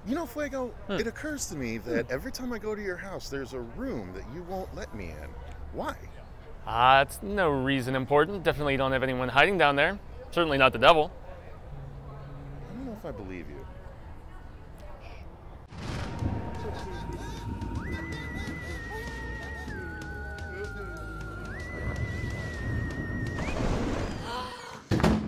You know, Fuego, it occurs to me that every time I go to your house, there's a room that you won't let me in. Why? It's no reason important. Definitely don't have anyone hiding down there. Certainly not the devil. I don't know if I believe you.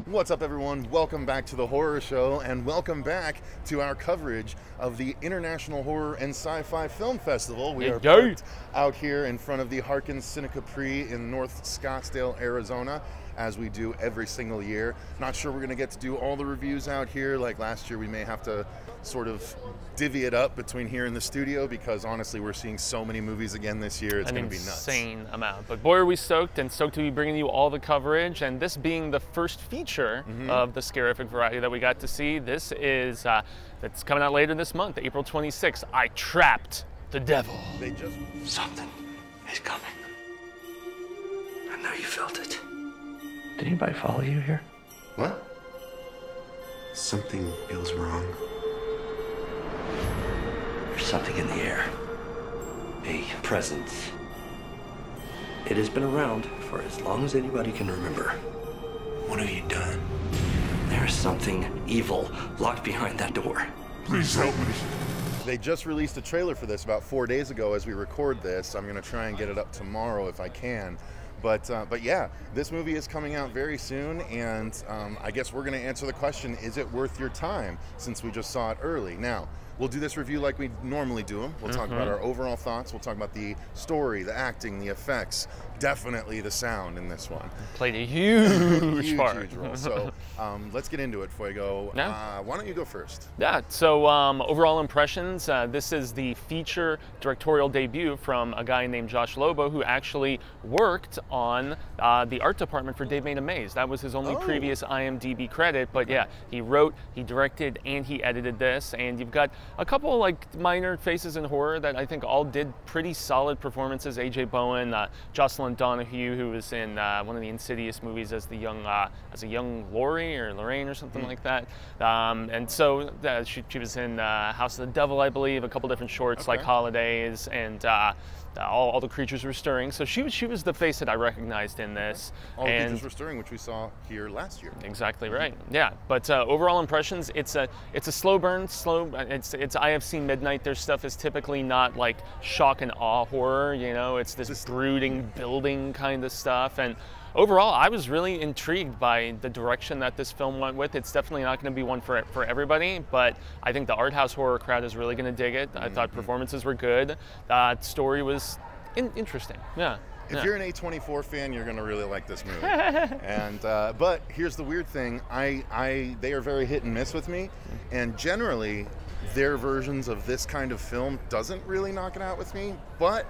What's up, everyone? Welcome back to the Horror Show, and welcome back to our coverage of the International Horror and Sci-Fi Film Festival. We are parked out here in front of the Harkins Cine Capri in North Scottsdale, Arizona, as we do every single year. Not sure we're going to get to do all the reviews out here. Like last year, we may have to sort of divvy it up between here and the studio because honestly, we're seeing so many movies again this year. It's going to be nuts. An insane amount. But boy, are we stoked, and stoked to be bringing you all the coverage. And this being the first feature of the scarific variety that we got to see. This is that's coming out later this month, April 26th. I Trapped the Devil. Something is coming. I know you felt it. Did anybody follow you here? What? Something feels wrong. There's something in the air. A presence. It has been around for as long as anybody can remember. What have you done? There is something evil locked behind that door. Please help me. They just released a trailer for this about 4 days ago as we record this. I'm going to try and get it up tomorrow if I can. But yeah, this movie is coming out very soon, and I guess we're going to answer the question, is it worth your time, since we just saw it early? Now, we'll do this review like we normally do them. We'll talk about our overall thoughts. We'll talk about the story, the acting, the effects, definitely the sound in this one. Played a huge part. Huge role. So let's get into it, Fuego. Yeah. Why don't you go first? Yeah, so overall impressions, this is the feature directorial debut from a guy named Josh Lobo, who actually worked on the art department for Dave Made a Maze. That was his only previous IMDb credit, but yeah, he wrote, he directed, and he edited this, and you've got a couple like minor faces in horror that I think all did pretty solid performances. AJ Bowen, Jocelyn Donahue, who was in one of the Insidious movies as a young Laurie or Lorraine or something like that, and so she was in House of the Devil, I believe, a couple different shorts like Holidays, and all the creatures were stirring. So she was the face that I recognized in this. All the creatures were stirring, which we saw here last year. Exactly right. Yeah, but overall impressions, it's a slow burn. It's I Have Seen Midnight. Their stuff is typically not like shock and awe horror. You know, it's this brooding, building kind of stuff. And overall, I was really intrigued by the direction that this film went with. It's definitely not going to be one for everybody, but I think the art house horror crowd is really going to dig it. I thought performances were good. Story was interesting. Yeah. If you're an A24 fan, you're going to really like this movie. And but here's the weird thing: they are very hit and miss with me, and generally, their versions of this kind of film doesn't really knock it out with me. But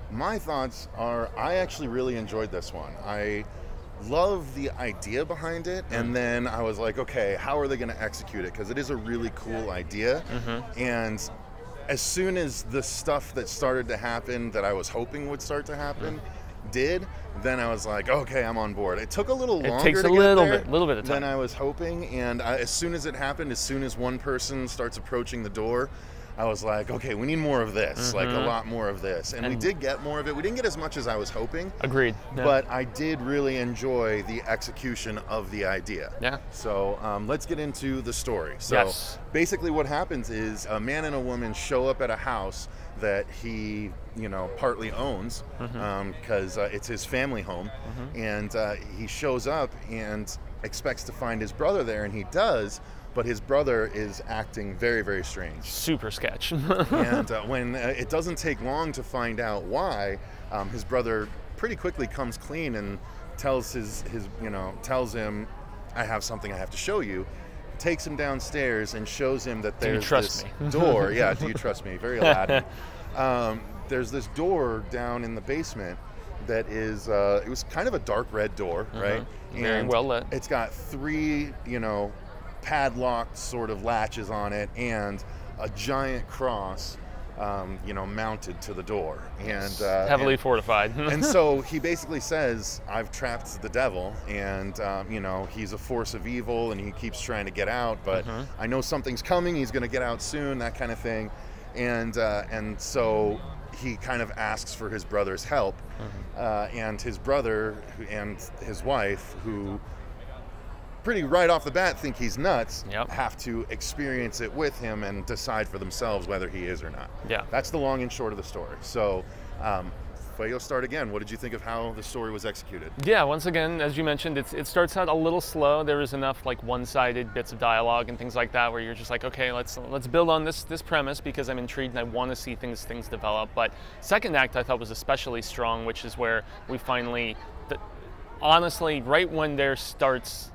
my thoughts are, I actually really enjoyed this one. I love the idea behind it, and then I was like, okay, how are they going to execute it? Because it is a really cool idea, and as soon as the stuff that started to happen that I was hoping would start to happen did, then I was like, okay, I'm on board. It took a little longer. It takes a little bit of time than I was hoping, and as soon as it happened, as soon as one person starts approaching the door, I was like, okay, we need more of this, like a lot more of this. And we did get more of it. We didn't get as much as I was hoping. Agreed. Yeah. But I did really enjoy the execution of the idea. Yeah. So let's get into the story. So basically what happens is a man and a woman show up at a house that he, partly owns because it's his family home. And he shows up and expects to find his brother there, and he does. But his brother is acting very, very strange. Super sketch. And when it doesn't take long to find out why, his brother pretty quickly comes clean and tells tells him, I have something I have to show you. Takes him downstairs and shows him that there's this door. Yeah, do you trust me? Very Aladdin. There's this door down in the basement that is, it was kind of a dark red door, right? Very well lit. It's got three, padlocked sort of latches on it and a giant cross you know, mounted to the door, and heavily fortified. And so he basically says, "I've trapped the devil, and you know, he's a force of evil, and he keeps trying to get out, but I know something's coming. He's going to get out soon, that kind of thing." And so he kind of asks for his brother's help, and his brother and his wife, who pretty right off the bat think he's nuts, have to experience it with him and decide for themselves whether he is or not. Yeah. That's the long and short of the story. So, Fuego, start again. What did you think of how the story was executed? Yeah, once again, as you mentioned, it starts out a little slow. There is enough like one-sided bits of dialogue and things like that where you're just like, okay, let's build on this premise because I'm intrigued and I want to see things develop. But second act I thought was especially strong, which is where we finally, honestly, right when there starts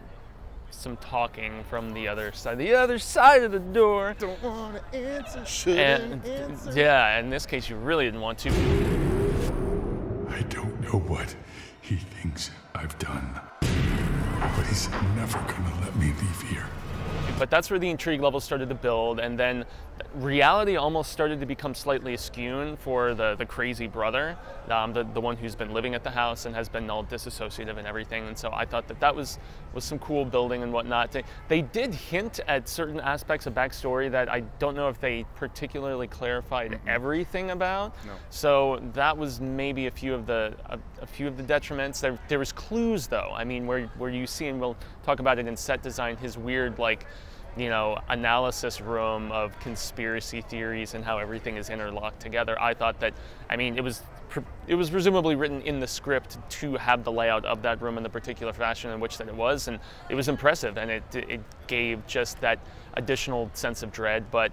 some talking from the other side of the door. Don't want to answer, shouldn't answer. Yeah, in this case, you really didn't want to. I don't know what he thinks I've done, but he's never gonna let me leave here. But that's where the intrigue level started to build, and then reality almost started to become slightly askew for the crazy brother, the one who's been living at the house and has been all disassociative and everything. And so I thought that was some cool building and whatnot. They did hint at certain aspects of backstory that I don't know if they particularly clarified everything about. No. So that was maybe a few of the detriments. There was clues though. I mean, where you see, and we'll talk about it in set design, his weird like, you know, analysis room of conspiracy theories and how everything is interlocked together. I thought that, I mean, it was presumably written in the script to have the layout of that room in the particular fashion in which that it was, and it was impressive, and it gave just that additional sense of dread. But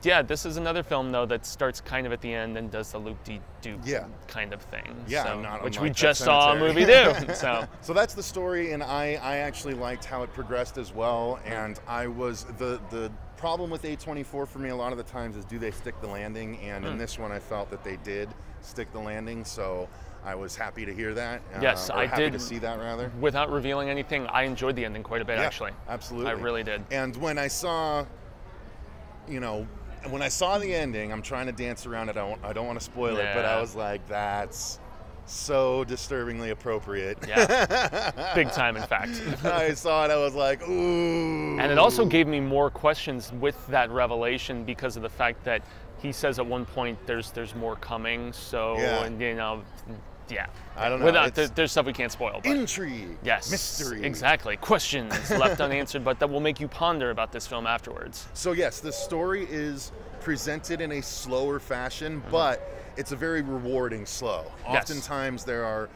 yeah, this is another film though that starts kind of at the end and does the loop-de-doop kind of thing. Yeah, so, not which unlike we just Pet saw a Sematary. movie do. So that's the story, and I actually liked how it progressed as well. And I was the problem with A24 for me a lot of the times is, do they stick the landing? And in this one, I felt that they did stick the landing. So I was happy to hear that. Yes, I happy did. to see that rather. Without revealing anything, I enjoyed the ending quite a bit, Yeah, actually. absolutely. I really did. And when I saw, you know, when I saw the ending, I'm trying to dance around it. I don't want to spoil it, but I was like, that's so disturbingly appropriate. Yeah, big time, in fact. I saw it, I was like, ooh. And it also gave me more questions with that revelation because of the fact that he says at one point there's more coming. So, and, you know, yeah. I don't know. There's stuff we can't spoil. But intrigue. Yes. Mystery. Exactly. Questions left unanswered, but that will make you ponder about this film afterwards. So yes, the story is presented in a slower fashion, but it's a very rewarding slow. Oftentimes there are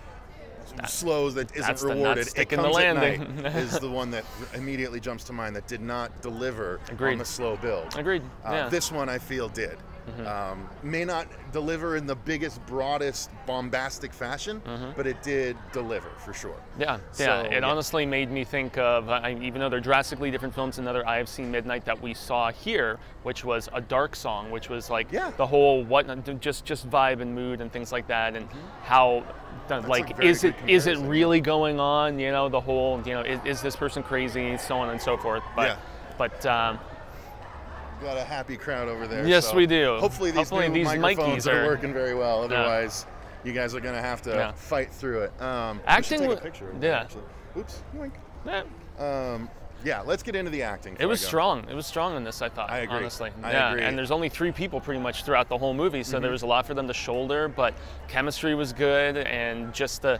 slows that isn't rewarded. It comes at night is the one that immediately jumps to mind that did not deliver on the slow build. Agreed. This one I feel did. May not deliver in the biggest, broadest, bombastic fashion, but it did deliver for sure. Yeah, So, it honestly made me think of, even though they're drastically different films, another I Have Seen Midnight that we saw here, which was a dark song, which was like the whole just vibe and mood and things like that, and how like is it really going on? You know, the whole, you know, is this person crazy, so on and so forth. But got a happy crowd over there. Yes, so we do. Hopefully these microphones are working very well. Otherwise, you guys are going to have to fight through it. Acting, take a picture of it, actually. Oops. Yoink. Yeah, let's get into the acting. It was strong. It was strong in this, I thought. I agree. Honestly. I agree. And there's only 3 people pretty much throughout the whole movie, so there was a lot for them to shoulder, but chemistry was good, and just the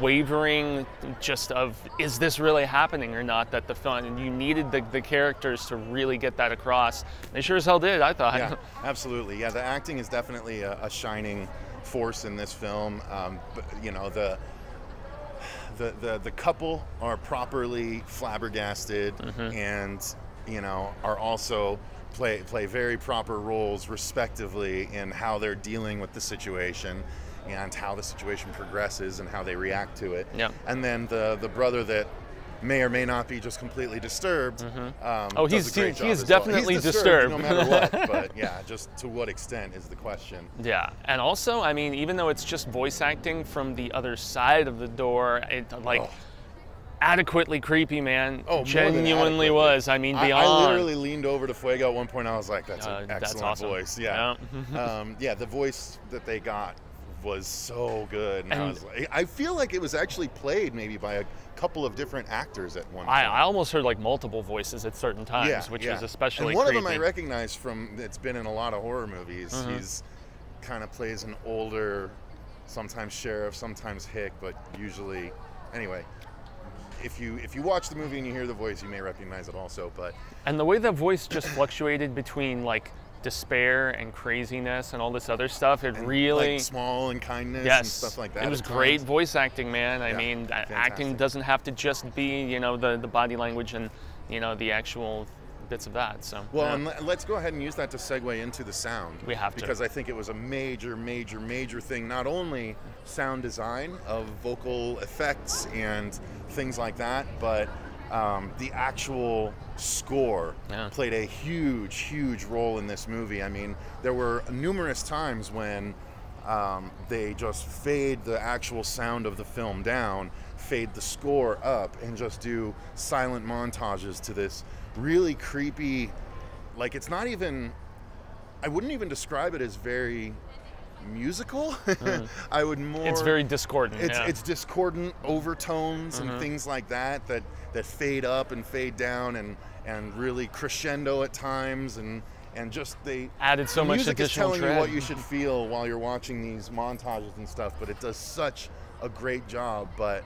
wavering just of, is this really happening or not, that the film, and you needed the characters to really get that across. They sure as hell did, I thought. Yeah, absolutely. Yeah, the acting is definitely a shining force in this film. But, you know, the couple are properly flabbergasted, and you know, are also play very proper roles respectively in how they're dealing with the situation and how the situation progresses and how they react to it. Yeah. And then the brother that may or may not be just completely disturbed. He is definitely disturbed no matter what. But yeah, just to what extent is the question. Yeah, and also, I mean, even though it's just voice acting from the other side of the door, adequately creepy, man. Oh, genuinely was. I mean, beyond. I literally leaned over to Fuego at one point. I was like, "That's an excellent that's awesome. voice." Yeah, yeah. The voice that they got was so good, and I was like, I feel like it was actually played maybe by a couple of different actors at one point. I almost heard like multiple voices at certain times, which is especially. And one creepy. of them I recognize from. It's been in a lot of horror movies. He's kind of plays an older, sometimes sheriff, sometimes hick, but usually, anyway. If you watch the movie and you hear the voice, you may recognize it also. But and the way that voice just fluctuated between like despair and craziness and all this other stuff, it really like small and kindness and stuff like that. It was great voice acting, man. I mean, acting doesn't have to just be the body language and the actual bits of that. So well, and let's go ahead and use that to segue into the sound. We have to, because I think it was a major thing. Not only sound design of vocal effects and things like that, but the actual score played a huge role in this movie. I mean, there were numerous times when they just fade the actual sound of the film down, fade the score up, and just do silent montages to this really creepy, like it's not even, I wouldn't even describe it as very musical. I would more. It's very discordant. It's discordant overtones and things like that fade up and fade down and really crescendo at times and just they added so much additional additional music is telling tread. you what you should feel while you're watching these montages and stuff, but it does such a great job. But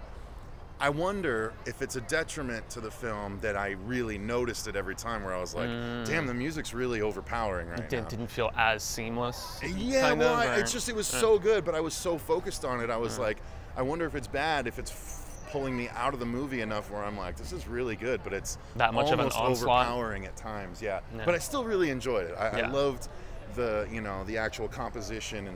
I wonder if it's a detriment to the film that I really noticed it every time, where I was like, damn, the music's really overpowering right now. It didn't feel as seamless. Yeah, well, it was so good, but I was so focused on it. I was like, I wonder if it's bad, if it's pulling me out of the movie enough where I'm like, this is really good, but it's that much of an onslaught, overpowering at times. Yeah, but I still really enjoyed it. I loved the the actual composition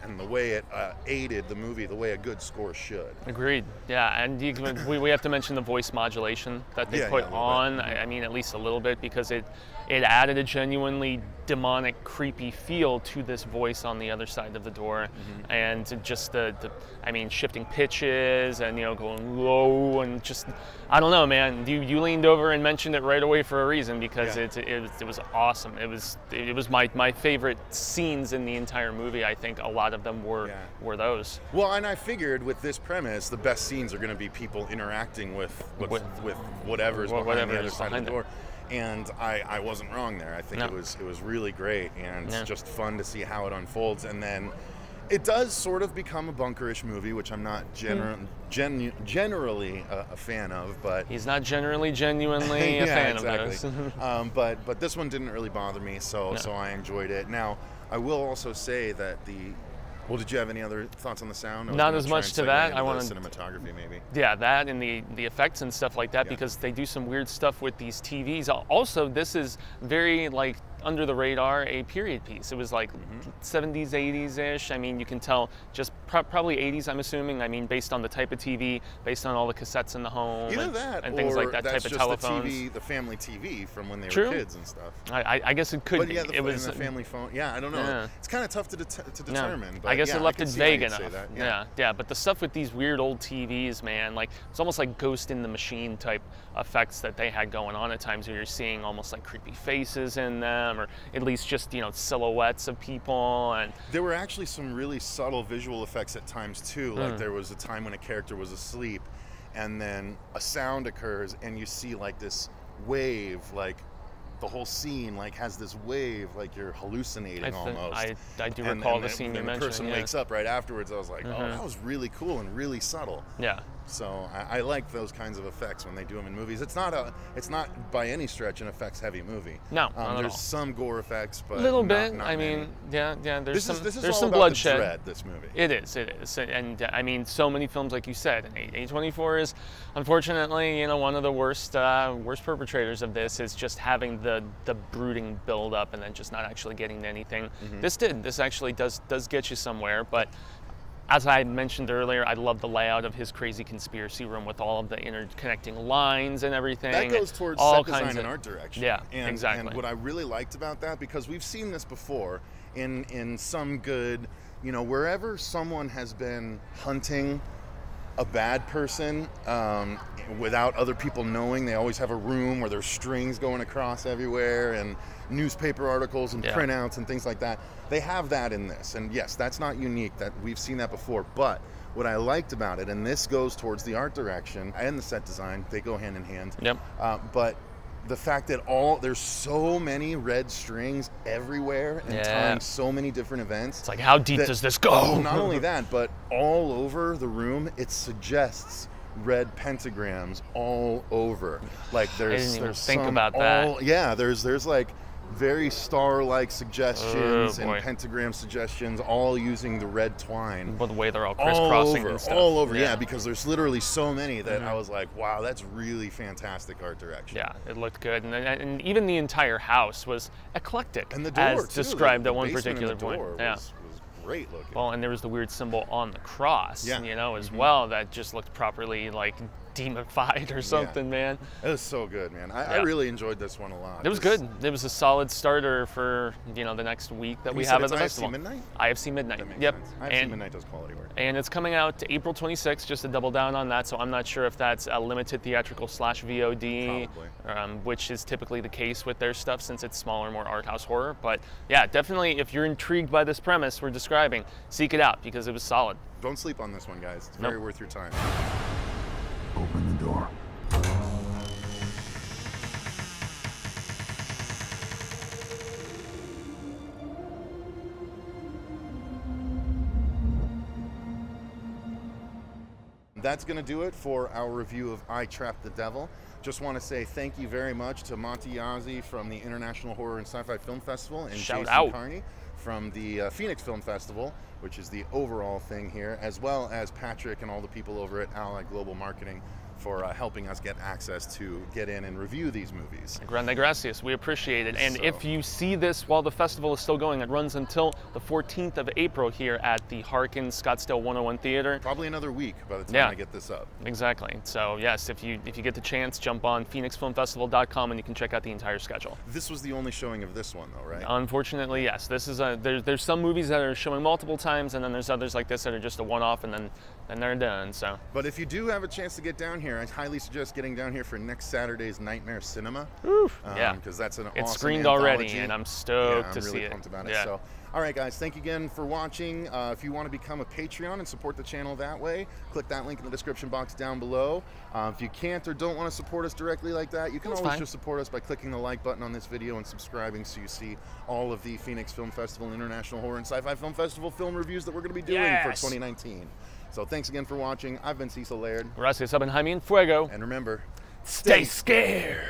and the way it aided the movie the way a good score should. Agreed. Yeah, and we have to mention the voice modulation that they put on. I mean, at least a little bit, because it added a genuinely demonic, creepy feel to this voice on the other side of the door, and just the shifting pitches and going low and just, I don't know, man. You leaned over and mentioned it right away for a reason, because it was awesome. It was my favorite scenes in the entire movie. I think a lot of them were those. Well, and I figured with this premise, the best scenes are going to be people interacting with whatever's behind the other side of the door. And I wasn't wrong there. I think it was really great, and it's just fun to see how it unfolds. And then it does sort of become a bunkerish movie, which I'm not generally a fan of. But he's not generally genuinely a fan of those. But this one didn't really bother me, so I enjoyed it. Now, I will also say that well, did you have any other thoughts on the sound? Not as much to that. I want cinematography, maybe. Yeah, that and the effects and stuff like that, because they do some weird stuff with these TVs. Also, this is very like under the radar, a period piece. It was like 70s, 80s-ish. I mean, you can tell just probably 80s, I'm assuming. I mean, based on the type of TV, based on all the cassettes in the home, and things like that, type of telephones. The family TV from when they True. were kids and stuff. I guess it could be. It was the family phone. Yeah, I don't know. Yeah. It's kind of tough to determine. But I guess it left it vague enough. Yeah. But the stuff with these weird old TVs, man, like it's almost like Ghost in the Machine type effects that they had going on at times, where you're seeing almost like creepy faces in them, or at least just silhouettes of people. And there were actually some really subtle visual effects at times too. Like there was a time when a character was asleep, and then a sound occurs, and you see like this wave, like the whole scene like has this wave, like you're hallucinating almost. I do recall the scene you mentioned. And the person wakes up right afterwards. I was like, oh, that was really cool and really subtle. Yeah. So I like those kinds of effects when they do them in movies. It's not by any stretch an effects-heavy movie. No, there's some gore effects, but a little bit. Not I many. Mean, yeah. There's some some bloodshed. The dread, this movie. It is, and I mean, so many films, like you said, and A24 is unfortunately, one of the worst perpetrators of this, is just having the brooding build up and then just not actually getting to anything. This actually does get you somewhere, but. As I had mentioned earlier, I love the layout of his crazy conspiracy room with all of the interconnecting lines and everything. That goes towards set design and art direction. Yeah, and, exactly. And what I really liked about that, because we've seen this before in some good, wherever someone has been hunting a bad person without other people knowing. They always have a room where there's strings going across everywhere and newspaper articles and printouts and things like that. They have that in this. And yes, that's not unique. That we've seen that before. But what I liked about it, and this goes towards the art direction and the set design, they go hand in hand. But the fact that there's so many red strings everywhere and tying so many different events. It's like, how deep does this go? Oh, not only that, but all over the room, it suggests red pentagrams all over. Like there's think about that. Yeah, there's like very star-like suggestions and pentagram suggestions, all using the red twine. But the way they're all crisscrossing and stuff. All over, yeah, because there's literally so many that I was like, wow, that's really fantastic art direction. Yeah, it looked good. And even the entire house was eclectic, and the door, as described at one particular point. Was great looking. Well, and there was the weird symbol on the cross, you know, as well, that just looked properly like demonified or something, man. It was so good, man. I really enjoyed this one a lot. It was good. It was a solid starter for, you know, the next week that we have at the festival. IFC Midnight? IFC Midnight. Yep. IFC Midnight does quality work. And it's coming out April 26th, just to double down on that. So I'm not sure if that's a limited theatrical / VOD, which is typically the case with their stuff since it's smaller, more art house horror. But yeah, definitely if you're intrigued by this premise we're describing, seek it out because it was solid. Don't sleep on this one, guys. It's very worth your time. Open the door. That's going to do it for our review of I Trapped the Devil. Just want to say thank you very much to Monty Yazzie from the International Horror and Sci-Fi Film Festival and Jason Carney from the Phoenix Film Festival, which is the overall thing here, as well as Patrick and all the people over at Allied Global Marketing for helping us get access to get in and review these movies. Grande gracias, we appreciate it. And if you see this while the festival is still going, it runs until the 14th of April here at the Harkins Scottsdale 101 Theater. Probably another week by the time I get this up. Exactly. So yes, if you get the chance, jump on phoenixfilmfestival.com and you can check out the entire schedule. This was the only showing of this one though, right? Unfortunately, yes. This is there's some movies that are showing multiple times, and then there's others like this that are just a one-off and then they're done. So. But if you do have a chance to get down here, I highly suggest getting down here for next Saturday's Nightmare Cinema. Because that's an it's awesome screened anthology. already, and I'm stoked to see it. I'm really pumped about it. So, all right, guys, thank you again for watching. If you want to become a Patreon and support the channel that way, click that link in the description box down below. If you can't or don't want to support us directly like that, you can always just support us by clicking the like button on this video and subscribing so you see all of the Phoenix Film Festival, International Horror and Sci-Fi Film Festival film reviews that we're going to be doing for 2019. So thanks again for watching. I've been Cecil Laird. Gracias, I've been Jaime Fuego. And remember, stay scared.